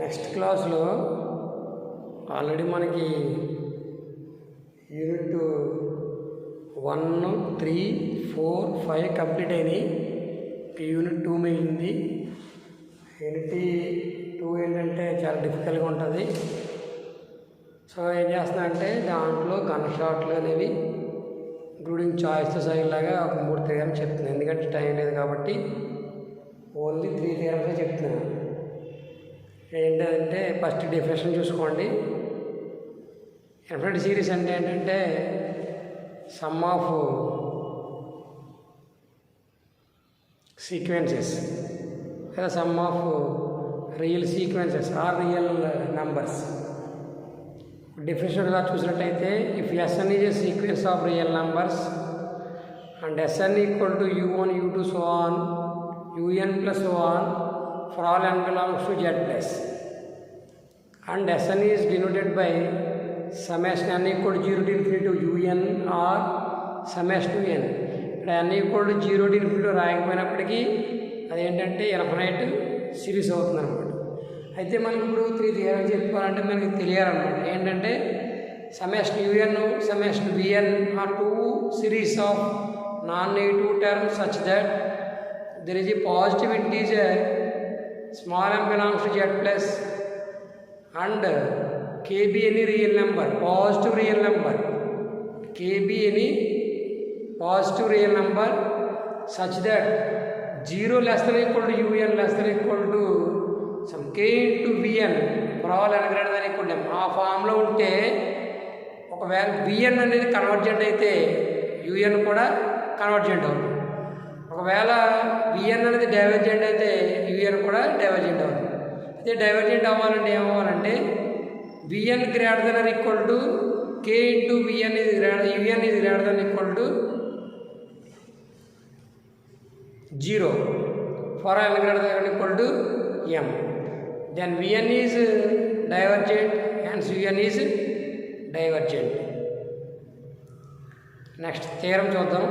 Next క్లాస్లో already మనకి unit 1, 3, 4, 5 complete అయినాయి. యూనిట్ 2 మిగిలింది. యూనిట్ 2 ఏంటంటే చాలా డిఫికల్ట్గా ఉంటుంది. సో ఏం చేస్తున్నా అంటే దాంట్లో గన్ షాట్లు అనేవి ఇంక్లూడింగ్ చాయిస్తో సైలాగా ఒక 3 థియరమ్స్ చెప్తున్నాను. ఎందుకంటే టైం లేదు కాబట్టి ఓన్లీ 3 థియరమ్సే చెప్తున్నాను. ఏంటంటే ఫస్ట్ డెఫినేషన్ చూసుకోండి. ఇన్ఫినిటీ సిరీస్ అంటే ఏంటంటే సమ్ ఆఫ్ సీక్వెన్సెస్ లేదా sum of real sequences or real numbers. Definition ఇలా చూసినట్టయితే if S N is a sequence of real numbers and S N equal to u1 u2 so on un plus so on for all n belongs to z plus and Sn is denoted by summation n equal to 0 to infinity un or summation n. ఇక్కడ n equal to 0 to infinity రాయకపోయినప్పటికీ అదేంటంటే infinite series అవుతుంది అనమాట. అయితే మనకి ఇప్పుడు 3 theorems చెప్పుకోవాలంటే మనకి తెలియాలన్నమాట. ఏంటంటే summation un summation vn are 2 series of non negative terms such that there is a positive integer small m belongs to z plus and k be any real number, positive real number, k be any positive real number such that 0 less than equal to un less than equal to some k into vn for all n greater than equal to m. ఆ ఫామ్లో ఉంటే ఒకవేళ vn అనేది convergent అయితే un కూడా convergent అవుతుంది. ఒకవేళ vn అనేది డైవర్జెంట్ అయితే un కూడా డైవర్జెంట్ అవుతుంది. అయితే డైవర్జెంట్ అవ్వాలంటే ఏమవ్వాలంటే vn greater than or equal to k into vn is greater than equal to 0 for n greater than equal to m. Then vn is divergent and un is divergent. Next theorem చూద్దాం.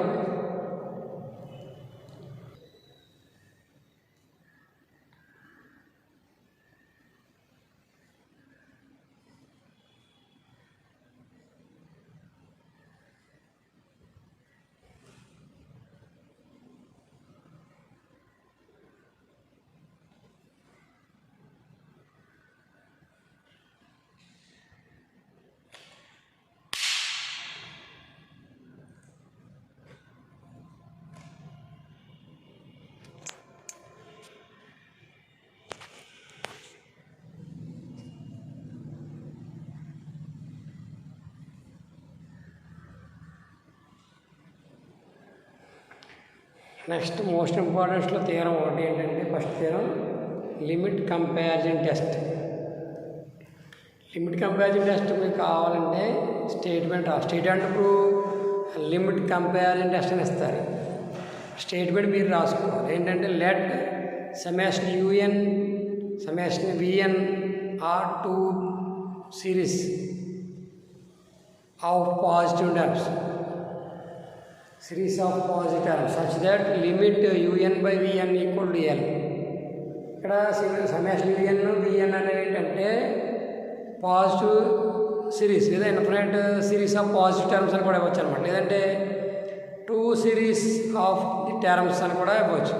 Next most ఇంపార్టెంట్స్లో theorem ఒకటి ఏంటంటే first theorem limit comparison test. Limit comparison test మీకు కావాలంటే statement ఇప్పుడు limit comparison test అని ఇస్తారు. Statement మీరు రాసుకోవాలి. ఏంటంటే let summation un summation vn are 2 series of positive terms series of positive terms such that limit un by vn equal to l. ఇక్కడ summation vn అనేది ఏంటంటే పాజిటివ్ సిరీస్ లేదా infinite series of positive terms అని కూడా ఇవ్వచ్చు అనమాట. లేదంటే 2 series of the terms అని కూడా ఇవ్వచ్చు.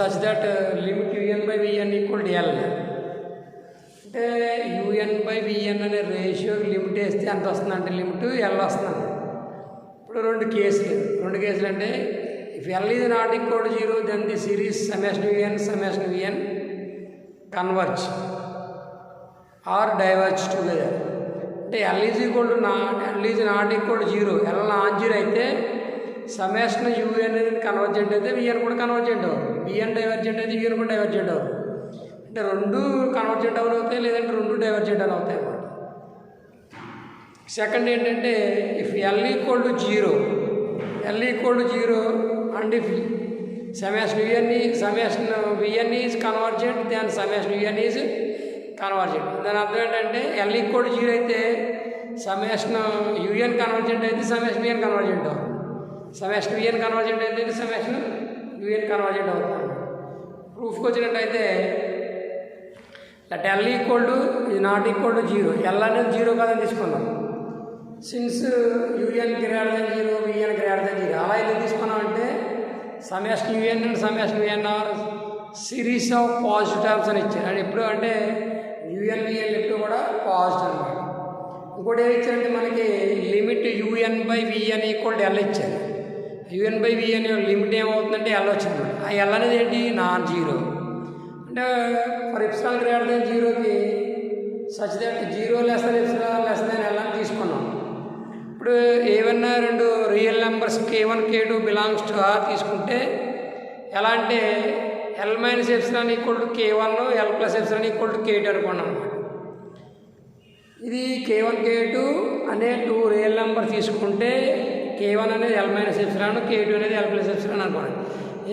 Such that limit un by vn equal to l. అంటే un by vn అనే రేషియో లిమిట్ వేస్తే ఎంత వస్తుందంటే లిమిట్ l వస్తుందండి. ఇప్పుడు రెండు కేసులు అంటే if L is not equal to 0 then the series summation vn converge or diverge together. అంటే L is not equal to 0, L not 0 అయితే సమ్మేషన్ un అనేది కన్వర్జెంట్ అయితే vn కూడా కన్వర్జెంట్ అవుతుంది. vn డైవర్జెంట్ అయితే un కూడా డైవర్జెంట్ అవుతుంది. అంటే రెండు కన్వర్జెంట్ అని అవుతాయి, లేదంటే రెండు డైవర్జెంట్ అని అవుతాయి అన్నమాట. సెకండ్ ఏంటంటే if L equal to 0 and if summation vn is convergent then summation un is convergent. దాని అర్థం ఏంటంటే ఎల్ ఈక్వల్ టు 0 అయితే సమ్మేషన్ un కన్వర్జెంట్ అయితే సమ్మేషన్ vn కన్వర్జెంట్ అవుతుంది. సమ్మేషన్ vn కన్వర్జెంట్ అయితే సమ్మేషన్ un కన్వర్జెంట్ అవుతుంది. ప్రూఫ్కి వచ్చినట్టయితే లెట్ ఎల్ ఈక్వల్ టు ఇది నాట్ ఈక్వల్ టు 0, ఎల్ అనేది 0 కాదని తీసుకున్నాం. Since U N greater than 0, V N greater than 0 అలా ఎందుకు తీసుకున్నాం అంటే summation U N and summation V N are series of positive terms అని ఇచ్చారు. అది ఎప్పుడు అంటే యూఎన్ విఎన్ ఎప్పుడు కూడా పాజిటివ్ అనమాట. ఇంకోటి ఏమి ఇచ్చారంటే మనకి limit U N by V N equal to L ఇచ్చారు. యూఎన్ బై విఎన్ లిమిట్ ఏమవుతుందంటే ఎల్ వచ్చింది. ఆ ఎల్ అనేది ఏంటి నాన్ జీరో అంటే ఫర్ ఎప్సిలాన్ గ్రేటర్ దెన్ 0కి such that 0 less than epsilon less than L అని తీసుకున్నాం. ఇప్పుడు ఏవన్నా రెండు real numbers k1 k2 belongs to R తీసుకుంటే ఎలా అంటే L minus epsilon equal to k1, L plus epsilon equal to k2 అనుకున్నాం అనమాట. ఇది k1 k2 అనే 2 రియల్ నెంబర్ తీసుకుంటే k1 అనేది ఎల్ మైనస్ ఎప్సిలాన్, k2 అనేది ఎల్ ప్లస్ ఎప్సిలాన్ అనుకోండి.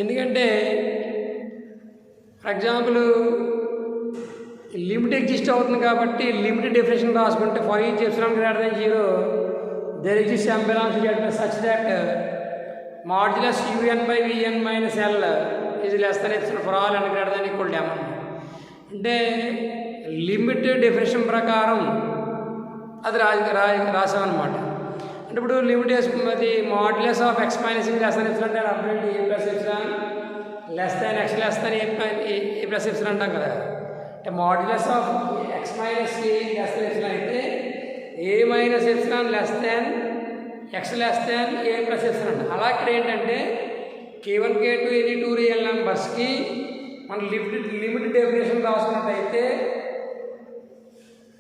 ఎందుకంటే ఫర్ ఎగ్జాంపుల్ లిమిట్ ఎగ్జిస్ట్ అవుతుంది కాబట్టి లిమిట్ డెఫినేషన్ రాసుకుంటే for each epsilon greater than 0 there exist m belongs to z such that modulus un by vn minus l is less than epsilon for all n greater than equal to m. అంటే limit definition ప్రకారం అది రాసామన్నమాట. అంటే ఇప్పుడు limit వేసుకున్నది modulus of x minus ఈ less than epsilon అంటే అర్థం ఏంటి a plus epsilon less than x less than a plus epsilon అంటాం కదా. అంటే modulus of x minus a less than epsilon అయితే a minus epsilon less than x less than a plus epsilon. అలా ఇక్కడ ఏంటంటే k1 k2 ఎనీ 2 రియల్ నెంబర్స్కి మనం limit definition రాసుకున్నట్టయితే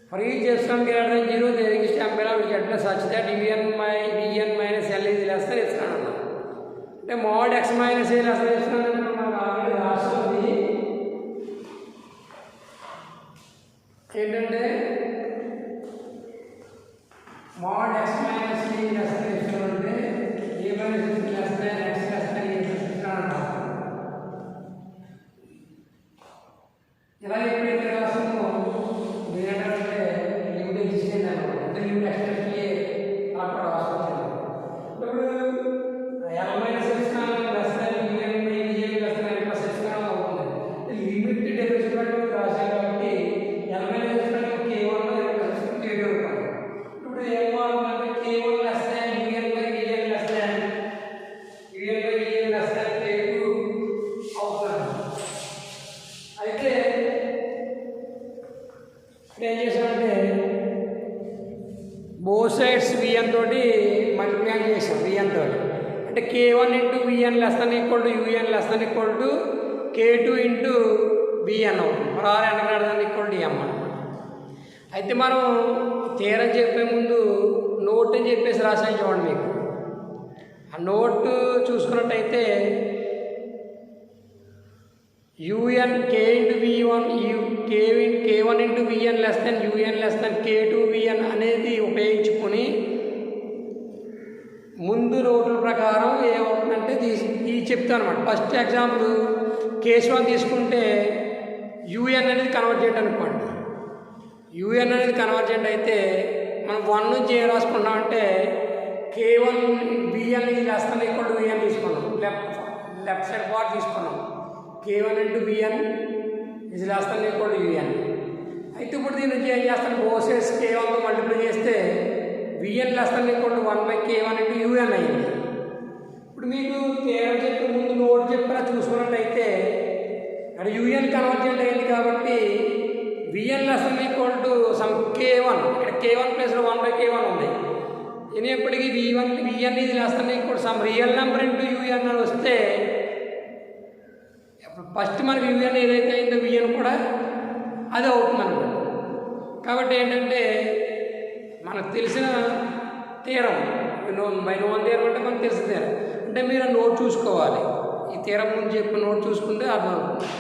for each epsilon greater than 0 there exist m belongs to z such that vn minus l is less than epsilon అన్నాం. అంటే mode X minus a less than epsilon అంటే మనకు already రాస్తుంది ఏంటంటే mod x minus e less than epsilon అంటే a minus e less than x less than a plus epsilon అంటాం. ఇలా ఎప్పుడైతే రాస్తామో ఏంటంటే లిమిట్ ఎగ్జిస్ట్ అనమాట. అంటే లిమిట్ ఎక్స్టెన్షన్ అక్కడ రాసుకుంటాం. ఇప్పుడు L minus epsilon less then vn by vn less than l plus epsilon అవుతుంది. లిమిట్ డెఫినేషన్ ప్రకారం రాశాం కాబట్టి l minus epsilon k1 l plus k2 అవుతుంది. ఇప్పుడు ఏమవుతుందంటే k1 less than vn by vn less than vn by vn less than k2 అవుతుంది. అయితే ఏం చేసామంటే బోత్ సైడ్స్ vn తోటి మల్టిప్లై చేసాం vn తోటి. అంటే k1 into vn less than equal to un less than equal to k2 into vn అవుతుంది. For all n greater than equal to m అనమాట. అయితే మనం థియరం చెప్పే ముందు నోట్ అని చెప్పేసి రాసాను చూడండి. మీకు ఆ నోట్ చూసుకున్నట్టయితే un k into v1 k1 into vn less than un less than k2 vn అనేది ఉపయోగించుకొని ముందు నోట్ల ప్రకారం ఏమవుతుందంటే ఇది చెప్తాను అనమాట. ఫస్ట్ ఎగ్జాంపుల్ కేసు 1 తీసుకుంటే un అనేది కన్వర్ట్ చేయడం అనుకోండి. un అనేది కన్వర్ట్ చేయడం అయితే మనం 1 నుంచి ఏం రాసుకున్నాం అంటే k1 vn ఇది less than equal to vn తీసుకున్నాం. లెఫ్ట్ సైడ్ పార్ట్ తీసుకున్నాం. k1 ఇంటూ vn ఇది less than equal to un. అయితే ఇప్పుడు దీని నుంచి ఏం చేస్తాను బోత్ సైడ్స్ k1తో మల్టిప్లై చేస్తే vn less than equal to 1 by k1 into un అయింది. ఇప్పుడు మీకు థియరం చెప్పే ముందు నోట్ చెప్పినా చూసుకున్నట్టయితే అక్కడ un కన్వర్ట్ చేయడం అయింది కాబట్టి vn less than equal to some k1 ఇక్కడ k1 ప్లేస్లో 1 బై k1 ఉంది. ఎప్పటికీ vn ఇది less than equal some real number into un అని వస్తే ఫస్ట్ మనకి un ఏదైతే అయిందో vn కూడా అదే అవుతుంది అనమాట. కాబట్టి ఏంటంటే మనకు తెలిసిన థియరం బై నోన్ థియరం అంటే మనకు తెలిసిన థియరం అంటే మీరు నోట్ చూసుకోవాలి. ఈ థియరం ముందు చెప్పిన నోట్ చూసుకుంటే అర్థం అవుతుంది.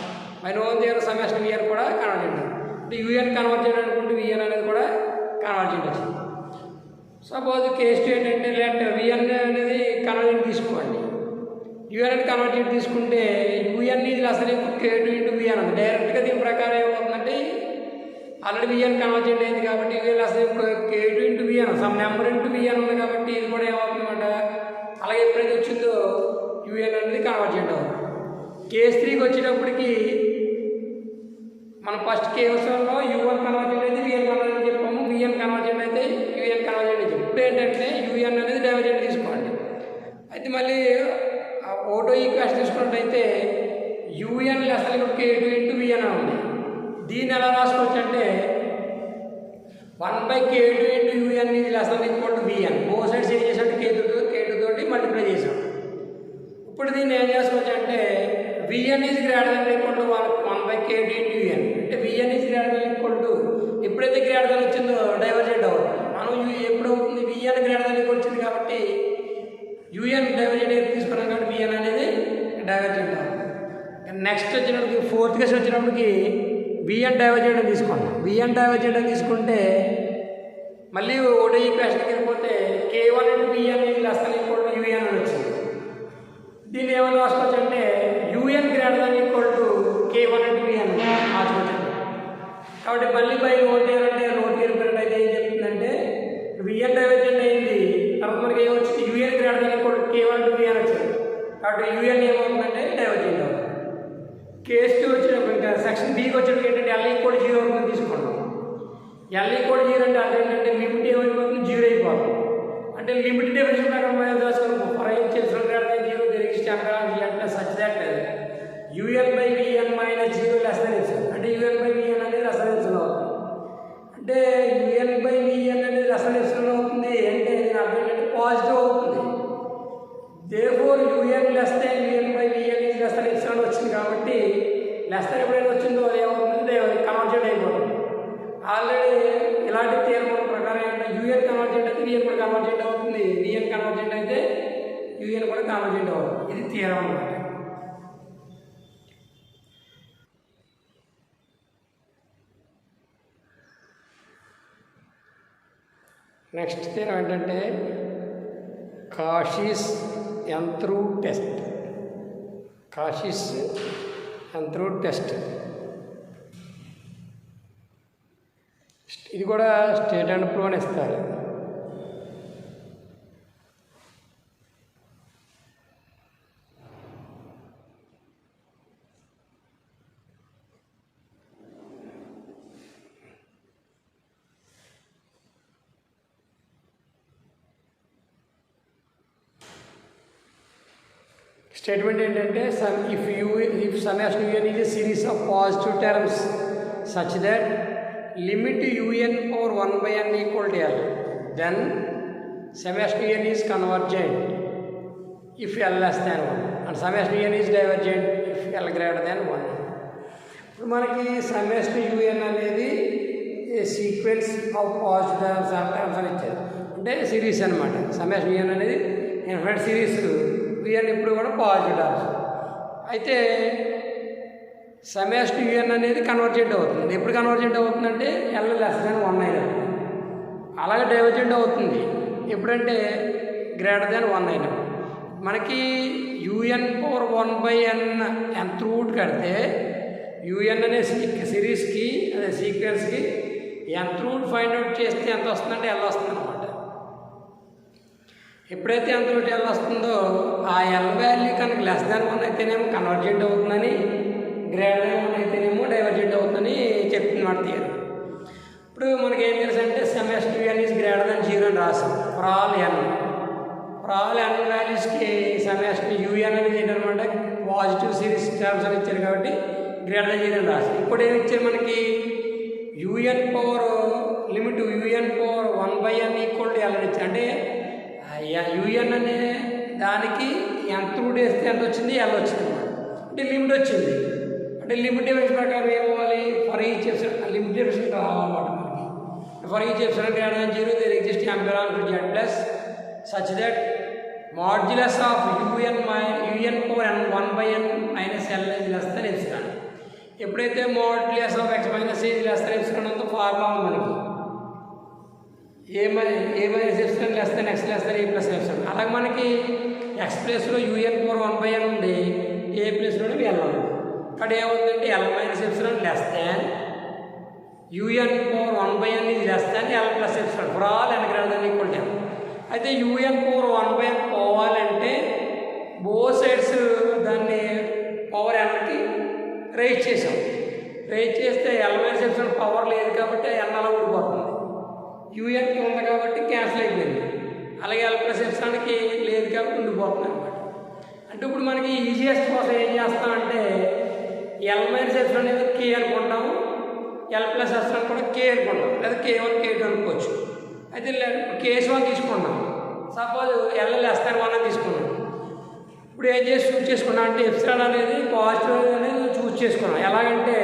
By known theorem summation vn కూడా కన్వర్ట్ చేయండి. అంటే un కన్వర్ట్ చేయడం అనుకుంటే vn అనేది కూడా కన్వర్ట్ చేయవచ్చు. సపోజ్ కేసు ఏంటంటే లెట్ vn అనేది కన్వర్ట్ తీసుకోండి. un అనేది కన్వర్ట్ చేసి తీసుకుంటే un ఇది అసలు k2 ఇంటూ vn ఉంది. డైరెక్ట్గా దీని ప్రకారం ఏమవుతుందంటే ఆల్రెడీ vn కన్వర్ట్ చేయడం అయింది కాబట్టి వీళ్ళు అసలు k2 into vn some number into vn ఉంది కాబట్టి ఇది కూడా ఏమవుతుందన్నమాట. అలాగే ఎప్పుడైతే వచ్చిందో un అనేది కన్వర్ట్ చేయడం. కేసు 3కి వచ్చేటప్పటికి మనం ఫస్ట్ కేవసంలో యూఎన్ కన్వర్జెంట్ అయితే విఎన్ కన్వర్జెంట్ చెప్పాము, విఎన్ కన్వర్జెంట్ అయితే యూఎన్ కన్వర్జెంట్ చెప్పాము. ఇప్పుడు ఏంటంటే యూఎన్ అనేది డైవర్జెంట్ తీసుకోండి. అయితే మళ్ళీ ఓటో ఈక్వేషన్ తీసుకున్నట్టయితే UN less K2 into VN ఉంది. దీన్ని ఎలా రాసుకోవచ్చు అంటే 1/K2 into U N is less than equal to V N. Both sides ఏం చేసాడు K2 తోటి మల్టిప్లై చేసాం. ఇప్పుడు దీన్ని ఏం చేసుకోవచ్చు అంటే v n is greater than equal to 1/K2 into u n. అంటే v n is greater than equal to ఎప్పుడైతే గ్రేటర్ దాన్ వచ్చిందో డైవర్జెంట్ అవుతుంది. మనం ఎప్పుడు అవుతుంది విఎన్ గ్రేటర్ దాన్ ఈక్వల్ వచ్చింది కాబట్టి యూఎన్ డైవర్జెంట్ తీసుకున్నాం కాబట్టి విఎన్ అనేది డైవర్జెంట్ అవుతుంది. నెక్స్ట్ వచ్చినప్పటికి ఫోర్త్ కేసు వచ్చినప్పటికి విఎన్ డైవర్జెంట్ అని తీసుకున్నాం. విఎన్ డైవర్జెంట్ అని తీసుకుంటే మళ్ళీ ఓటో ఈక్వేషన్కి వెళ్ళిపోతే K1 into V N is less than equal to U N అని వచ్చింది. దీన్ని ఏమైనా రాసుకోవచ్చు అంటే U N greater than equal to K1 into V N రాసుకోవచ్చు. కాబట్టి మళ్ళీ బై నోట్ చేయాలంటే నోట్ చేయాలంటే ఏం చెప్తుందంటే విఎన్ డైవర్జెంట్ అయింది, తర్వాత మనకి ఏమొచ్చింది U N greater than equal to K1 into V N వచ్చింది. కాబట్టి యూఎన్ ఏమవుతుందంటే డైవర్జెంట్ అవుతుంది. కేస్ 2 వచ్చినప్పుడు ఇంకా సెక్షన్ బికి వచ్చినప్పుడు ఏంటంటే L ఈక్వల్ 0 అవుతుంది తీసుకున్నాం. L ఈక్వల్ 0 అంటే అర్థం ఏంటంటే లిమిట్ ఏమైపోతుంది 0 అయిపోతుంది. అంటే లిమిట్ డెఫినేషన్ ప్రకారం మనం రాసుకున్నాం ఫర్ ఎయిట్ చేసిన జీరో డెరిక్స్ అంటే such that UN/VN - 0 less than epsilon. అంటే UN/VN అనేది లెస్ దాన్ ఎప్సిలాన్ అవుతుంది. అంటే UN/VN అనేది లెస్ దాన్ ఎప్సిలాన్ అవుతుంది అంటే దీని అర్థం ఏంటంటే పాజిటివ్ అవుతుంది. Therefore UN less than UN/VN is less than epsilon వచ్చింది కాబట్టి లెస్ దాన్ ఎప్పుడైతే వచ్చిందో అది ఏమవుతుంది కన్వర్జెంట్ అయిపోతుంది. ఆల్రెడీ ఇలాంటి తీర్మానం ప్రకారం ఏంటంటే UN కన్వర్జెంట్ అయితే VN కూడా కన్వర్జెంట్ అవుతుంది, VN కన్వర్జెంట్ అయితే UN కూడా కన్వర్జెంట్ అవుతుంది. ఇది తీరం అన్నమాట. నెక్స్ట్ తీరం ఏంటంటే కాషీస్ యంత్రూడ్ టెస్ట్. కాషీస్ యంత్రూడ్ టెస్ట్ ఇది కూడా స్టేట్ అండ్ ప్రూవ్ అని ఇస్తారు. స్టేట్మెంట్ ఏంటంటే if sum as UN is a series of positive terms such that limit UN or 1/n equal to L, then sum as UN is convergent if L less than 1 and sum as UN is divergent if L greater than 1. ఇప్పుడు మనకి sum as UN అనేది sequence of positive terms అని ఇచ్చారు. అంటే series అనమాట. sum as UN అనేది infinite series VN ఇప్పుడు కూడా పాజిటివ్ టర్మ్స్. అయితే సమ్ యాస్ టు యూఎన్ అనేది కన్వర్జెంట్ అవుతుంది. ఎప్పుడు కన్వర్జెంట్ అవుతుందంటే L లెస్ దాన్ 1 అయినప్పుడు. అలాగే డైవర్జెంట్ అవుతుంది ఎప్పుడంటే గ్రేటర్ దాన్ 1 అయినప్పుడు. మనకి UN/1/n nth రూట్ కడితే యూఎన్ అనే సిరీస్కి అదే సీక్వెన్స్కి nth రూట్ ఫైండ్ అవుట్ చేస్తే ఎంత వస్తుందంటే L వస్తుంది అనమాట. ఎప్పుడైతే ఎంత L వస్తుందో ఆ L వాల్యూ కనుక లెస్ దాన్ 1 అయితేనేమో కన్వర్జెంట్ అవుతుందని, గ్రేటర్ దాన్ 1 అయితేనేమో డైవర్జెంట్ అవుతుందని చెప్తుంది మాట తీరు. ఇప్పుడు మనకి ఏం తెలుసు అంటే sum as to UN is greater than 0 అని రాసాం ఫర్ ఆల్ n వాల్యూస్కి. సమ్ యాస్ టు UN అనేది ఏంటనమాట పాజిటివ్ సిరీస్ టర్మ్స్ అని ఇచ్చారు కాబట్టి గ్రేటర్ దాన్ 0 అని రాసాం. ఇప్పుడు ఏమి ఇచ్చారు మనకి UN power limit UN power 1/n equal to L అని ఇచ్చారు. అంటే UN అనే దానికి ఎంత రూట్ వేస్తే ఎంత వచ్చింది L వచ్చింది అనమాట. అంటే లిమిట్ వచ్చింది. అంటే లిమిట్ డెఫినేషన్ ప్రకారం ఏమవ్వాలి for each epsilon limit definition కావాలన్నమాట మనకి. For each epsilon greater than 0 there exist అంబిలాన్ to Z plus such that modulus of UN power 1/n minus L is less than epsilon. ఎప్పుడైతే modulus of x minus is less than epsilon ఉందో formula ఉంది మనకి a minus epsilon less than x less than a plus epsilon. అలాగే మనకి x ప్లేస్లో UN power 1/n ఉంది, ఏ ప్లేస్లోనే L ఉంది. ఇక్కడ ఏమవుతుందంటే L minus epsilon less than UN power 1/n is less than L plus epsilon for all n greater than equal to L. అయితే UN power 1/n పోవాలంటే బోత్ సైడ్స్ దాన్ని power nకి rise చేసాం. Raise చేస్తే L minus epsilon power లేదు కాబట్టి ఎన్ అలా ఊడిపోతుంది. యూఎన్కి ఉంది కాబట్టి క్యాన్సిల్ అయిపోయింది. అలాగే ఎల్ ప్లస్ ఎప్సిలాన్కి లేదు కాబట్టి ఉండిపోతుంది అనమాట. అంటే ఇప్పుడు మనకి ఈజీఎస్ట్ కోసం ఏం చేస్తామంటే ఎల్ మైనస్ ఎప్సిలాన్ అనేది కే అనుకుంటాము, ఎల్ ప్లస్ ఎప్సిలాన్ కూడా కే అనుకుంటాం, లేదా K1 K2 అనుకోవచ్చు. అయితే కేస్ 1 తీసుకున్నాం, సపోజ్ ఎల్ లెస్ దాన్ 1 అని తీసుకున్నాం. ఇప్పుడు ఏం చేసి చూస్ చేసుకున్నాం అంటే ఎప్సిలాన్ అనేది పాజిటివ్ అనేది చూస్ చేసుకున్నాం. ఎలాగంటే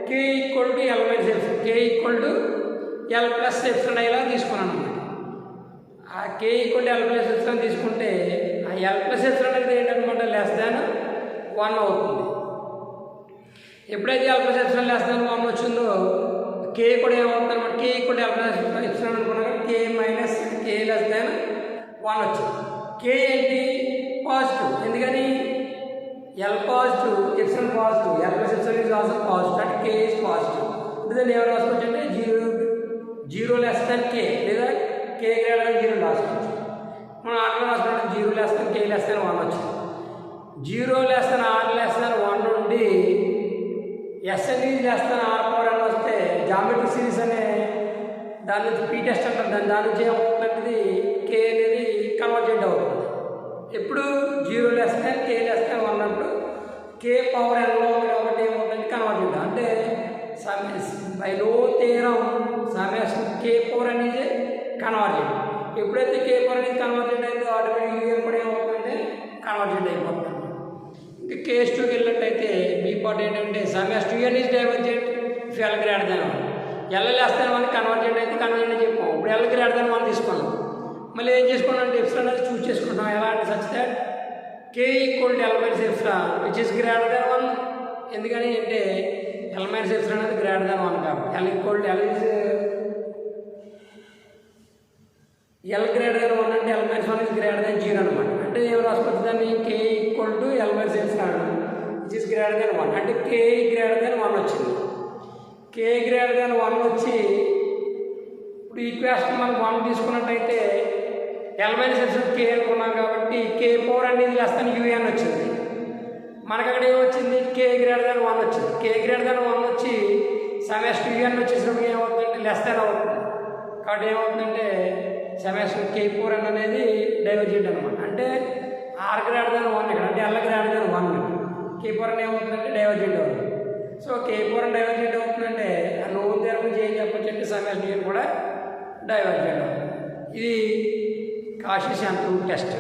k equal to l minus epsilon, k equal to l plus epsilon అయ్యేలా తీసుకున్నాను అనమాట. ఆ k equal to l plus epsilon తీసుకుంటే ఆ ఎల్ ప్లస్ ఎప్సిలాన్ అనేది ఏంటనమాట లెస్ దాన్ 1 అవుతుంది. ఎప్పుడైతే l plus epsilon less than 1 వచ్చిందో కే కూడా ఏమవుతుంది అనమాట, k equal to l plus epsilon అనుకున్నాక k minus k less than 1 వచ్చింది. కే ఏంటి పాజిటివ్, ఎందుకని l positive epsilon positive, l plus epsilon is also positive, అంటే కే ఈజ్ పాజిటివ్. అంటే దాన్ని ఎవరు రాసుకోవచ్చు అంటే జీరో లెస్ దాన్ కే లేదా కే గ్రేటర్ దాన్ 0 రాసుకోవచ్చు. మనం ఆర్లో రాసుకుంటే 0 లెస్ దాన్ కే లెస్ దాన్ 1 వచ్చింది. 0 less than R less than 1 నుండి S N is less than R power అని వస్తే జామెట్రిక్ సిరీస్ అనే దాని నుంచి పీ టెస్ట్ అంటారు. దాని నుంచి ఏమవుతుందంటే కే అనేది కన్వర్జెంట్ అవుతుంది. ఎప్పుడు 0 లెస్ దాన్ కే లెస్ దాన్ 1 అన్నప్పుడు కే పవర్ ఎన్లో ఉంది కాబట్టి ఏమవుతుంది కన్వర్జెంట్. అంటే బై లో థియరం సమ్మేషన్ కే పవర్ అనేది కన్వర్జెంట్. ఎప్పుడైతే కే పవర్ అనేది కన్వర్జెంట్ అయిందో ఆటోమేటిక్ యూఎన్ కూడా ఏమవుతుందంటే కన్వర్జెంట్ అయిపోతుంది. ఇంకా కేస్ 2కి వెళ్ళినట్టయితే బీ పార్ట్ ఏంటంటే summation UN is divergent if L greater than 1. L less than 1 convergent అయితే కన్వర్జెంట్ చెప్పాం. ఇప్పుడు ఎల్ గ్రేటర్ దాన్ 1 తీసుకున్నాం. మళ్ళీ ఏం చేసుకున్నాం అంటే ఎప్సిలాన్ అనేది చూస్ చేసుకుంటాం. ఎలా అంటే such that k equal to l minus epsilon which is greater than 1. ఎందుకని అంటే ఎల్ మైనస్ ఎప్సిలాన్ అనేది గ్రేటర్ దాన్ 1 కాబట్టి l equal to l greater than 1 అంటే L minus 1 is greater than 0 అనమాట. అంటే ఏం రాసుకోవచ్చు దాన్ని k equal to l minus epsilon which is greater than 1 అంటే కే గ్రేటర్ దాన్ 1 వచ్చింది. కే గ్రేటర్ దాన్ 1 వచ్చి ఇప్పుడు ఈక్వేషన్ మనం 1 తీసుకున్నట్టయితే ఎల్ మైనస్ ఎప్సిలాన్ కే అనుకున్నాం కాబట్టి కే పవర్ అనేది లెస్ దాన్ యూఎన్ వచ్చింది. మనకు అక్కడ ఏమొచ్చింది కే గ్రేటర్ దాన్ 1 వచ్చింది. కే గ్రేటర్ దాన్ 1 వచ్చి సమ్మేషన్ యూఎన్ వచ్చేసినప్పుడు ఏమవుతుందంటే లెస్ దాన్ అవుతుంది. కాబట్టి ఏమవుతుందంటే సమ్మేషన్ కే పవర్ ఎన్ అనేది డైవర్జెంట్ అనమాట. అంటే ఆర్ గ్రేటర్ దాన్ 1 ఇక్కడ అంటే L greater than 1 k power ఎన్ ఏమవుతుందంటే డైవర్జెంట్ అవుతుంది. సో కే పవర్ ఎన్ డైవర్జెంట్ అవుతుందంటే ఆ నోన్ థియరం నుంచి ఏం చెప్పొచ్చు అంటే సమ్మేషన్ యూఎన్ కూడా డైవర్జెంట్ అవుతుంది. ఇది Cauchy sample test.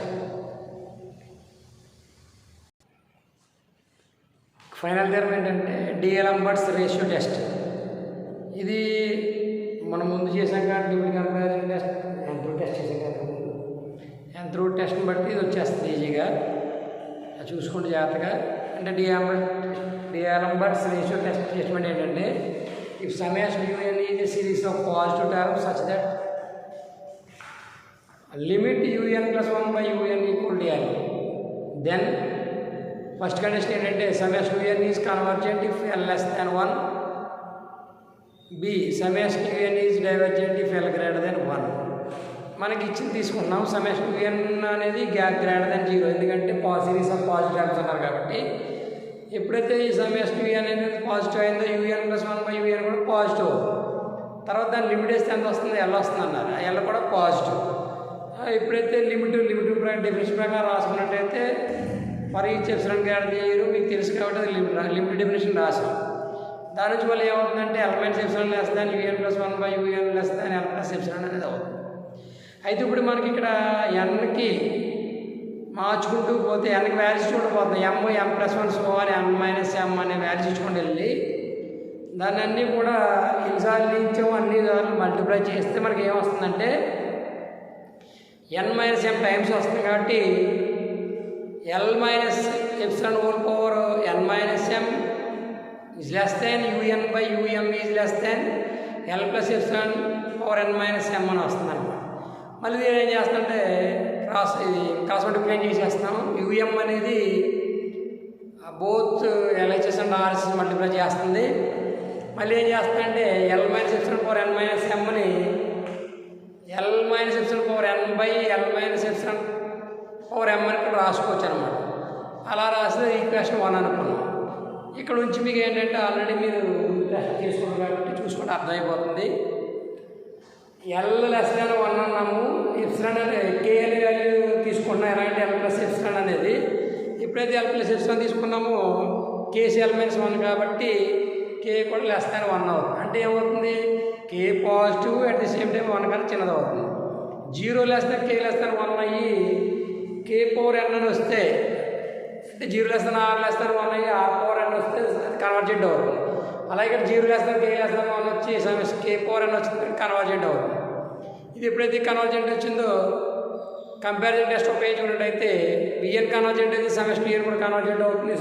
Final theorem ఏంటంటే డిఎల్ఎంబర్ట్స్ రేషియో టెస్ట్. ఇది మనం ముందు చేసాం కాబట్టి ఇప్పుడు కంపారిజన్ టెస్ట్ ఎంత్రూ టెస్ట్ చేసాం కదా. ఎంత్రూ టెస్ట్ని బట్టి ఇది వచ్చేస్తుంది ఈజీగా, అది చూసుకుంటే జాగ్రత్తగా. అంటే డిఎల్ఎంబర్ట్స్ రేషియో టెస్ట్ స్టేట్మెంట్ ఏంటంటే if summation UN is a series of positive terms such that limit un plus 1 by un equal to n, then first condition ఏంటంటే summation un is convergent if l less than 1. b summation un is divergent if l greater than 1. మనకి ఇచ్చింది తీసుకున్నాం. summation un అనేది greater than 0 ఎందుకంటే series of positive terms అన్నారు కాబట్టి. ఎప్పుడైతే ఈ summation un అనేది పాజిటివ్ అయిందో un plus 1 by un కూడా పాజిటివ్. తర్వాత దాన్ని లిమిట్ వేస్తే ఎంత వస్తుంది ఎల్ వస్తుంది అన్నారు. ఎల్ కూడా పాజిటివ్. ఎప్పుడైతే లిమిట్ డెఫినేషన్ ప్రకారం రాసుకున్నట్టయితే for each epsilon greater than 0 మీకు తెలుసు కాబట్టి అది లిమిట్ డెఫినేషన్ రాసాం. దాని నుంచి మళ్ళీ ఏమవుతుందంటే L minus epsilon less than UN plus 1 by UN less than l plus epsilon అనేది అవుతుంది. అయితే ఇప్పుడు మనకి ఇక్కడ ఎన్కి మార్చుకుంటూ పోతే ఎన్కి వాల్యూస్ చూడబోతుంది. ఎం ప్లస్ 1 సో అని ఎన్ మైనస్ ఎం అనే వాల్యూస్ ఇచ్చుకుంటూ వెళ్ళి దాన్ని అన్నీ కూడా ఎన్నిసార్లు ఇచ్చాము అన్ని సార్లు మల్టిప్లై చేస్తే మనకి ఏమొస్తుందంటే ఎన్ మైనస్ ఎం టైమ్స్ వస్తుంది కాబట్టి l minus epsilon whole power n minus m is less than u n by u m is less than l plus epsilon power n minus m అని వస్తుంది అనమాట. మళ్ళీ నేను ఏం చేస్తానంటే క్రాస్ మల్టిప్లై చేసేస్తాం. యూఎం అనేది both LHS and RHS multiply చేస్తుంది. మళ్ళీ ఏం చేస్తానంటే l minus epsilon power n minus ఎంని l minus epsilon power n by l minus epsilon power m అని కూడా రాసుకోవచ్చు అనమాట. అలా రాస్తే ఈక్వేషన్ 1 అనుకున్నాం. ఇక్కడ నుంచి మీకు ఏంటంటే ఆల్రెడీ మీరు టెస్ట్ చేసుకున్నారు కాబట్టి చూసుకుంటే అర్థమైపోతుంది. L<1 అన్నాము, ఎప్సిలాన్ అనేది కేఎల్ వాల్యూ తీసుకున్నాం. ఎలాంటి L+ε అనేది ఎప్పుడైతే L+ε తీసుకున్నామో KCl-1 కాబట్టి K కూడా 1 అవుతుంది. అంటే ఏమవుతుంది, K positive at the same time 1 కన్నా చిన్నది అవుతుంది. 0 K 1 అయ్యి K⁴n అని వస్తే అంటే 0 R>1 అయ్యి R⁴n వస్తే కన్వర్జెంట్ అవుతుంది. అలాగే ఇక్కడ 0 K>1 వచ్చి K⁴n వచ్చింది కన్వర్జెంట్ అవుతుంది. ఇది ఎప్పుడైతే కన్వర్జెంట్ వచ్చిందో కంపారిజన్ టెస్ట్ ఉపయోగించుకున్నట్టయితే Vn కన్వర్జెంట్ అయితే N కూడా కన్వర్జెంట్ అవుతుంది,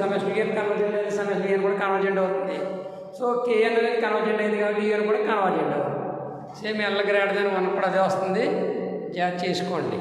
N కన్వర్జెంట్ అయితే N కూడా కన్వర్జెంట్ అవుతుంది. సో Kn అనేది కన్వర్జెంట్ అయింది కాబట్టి Vn కూడా కన్వర్జెంట్ అవుతుంది. సేమ్ L>1 కూడా అదే వస్తుంది, జాగ్రత్త చేసుకోండి.